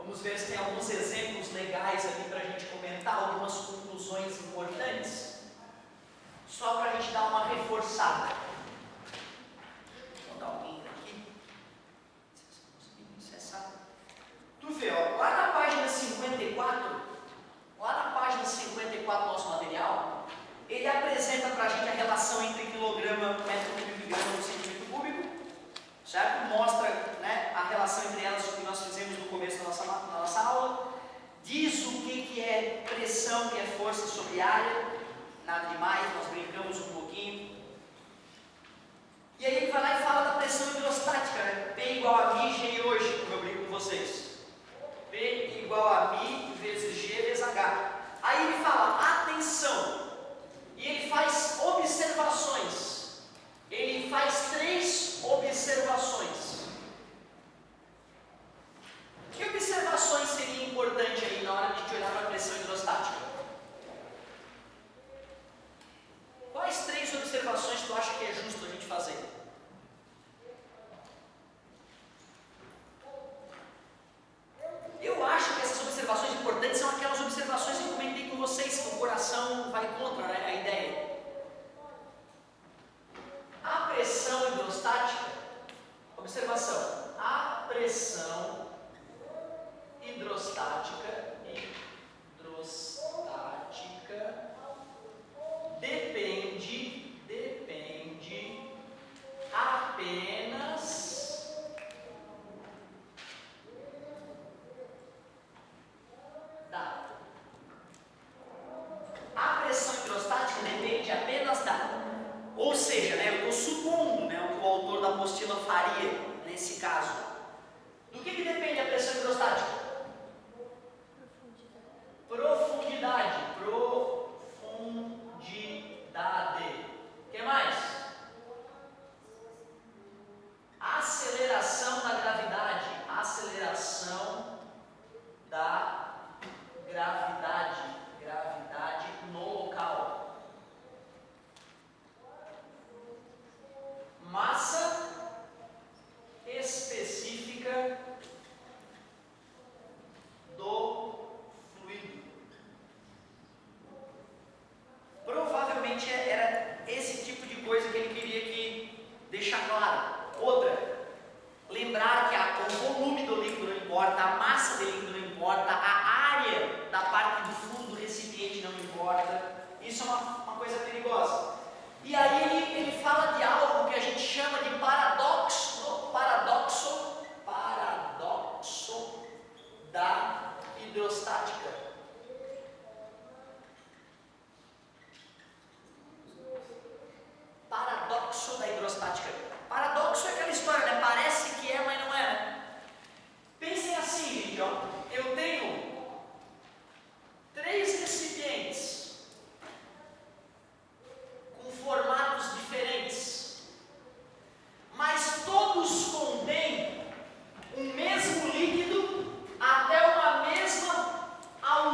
Vamos ver se tem alguns exemplos legais aqui para a gente comentar, algumas conclusões importantes, só para a gente dar uma reforçada. Vou dar um link aqui. Tu vê, ó, lá na página 54 do nosso material, ele apresenta para a gente a relação entre quilograma, metro cúbico e grama por centímetro cúbico, certo? Mostra, né, a relação entre elas que nós fizemos no começo da nossa aula. Diz o que é pressão, que é força sobre área, nada demais, nós brincamos um pouquinho. E aí ele vai lá e fala da pressão hidrostática, né? P igual a μ, G hoje, como eu brinco com vocês. P igual a μ vezes G vezes H. Aí ele fala, atenção, e ele faz observações. Ele faz 3 observações. Que observações seria importante aí na hora de a gente olhar para a pressão hidrostática? Quais 3 observações tu acha que é justo a gente fazer? Eu acho que essas observações importantes são aquelas observações que eu comentei com vocês, que o coração vai contra, né, a ideia. A pressão hidrostática, observação, a pressão hidrostática depende apenas da. A pressão hidrostática depende apenas da. Ou seja, né, eu estou supondo, né, o que o autor da apostila faria nesse caso. Do que depende a pressão hidrostática? Profundidade. O que mais? Aceleração da gravidade. Gravidade no local. Massa específica do fluido. Provavelmente era esse tipo de coisa que ele queria que deixar claro. Outra, lembrar que o volume do líquido não importa, a massa do líquido não importa, a área da parte do fundo do recipiente não importa. Isso é uma coisa perigosa. E aí ele fala de algo que a gente chama de paradoxo da hidrostática. Paradoxo da hidrostática. Paradoxo é aquela história, né? Parece que é, mas não é, né? Pensem assim, gente, ó. Eu tenho 3 recipientes com formatos diferentes, mas todos contêm um mesmo líquido até uma mesma altura.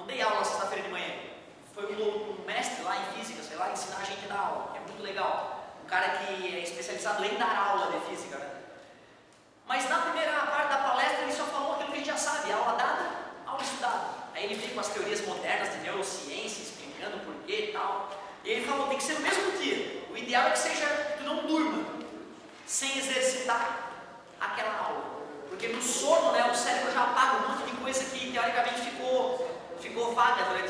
dei aula sexta-feira de manhã. Foi um mestre lá em física, sei lá, ensinar a gente a dar aula, que é muito legal. Um cara que é especializado em dar aula de física, né? Mas na primeira parte da palestra ele só falou aquilo que a gente já sabe, aula dada, aula estudada. Aí ele veio com as teorias modernas de neurociência, explicando por quê e tal. E ele falou, tem que ser no mesmo dia. O ideal é que seja que tu não durma sem exercitar aquela aula. Porque no sono, né, o cérebro já apaga um monte de coisa que teoricamente ficou vaga durante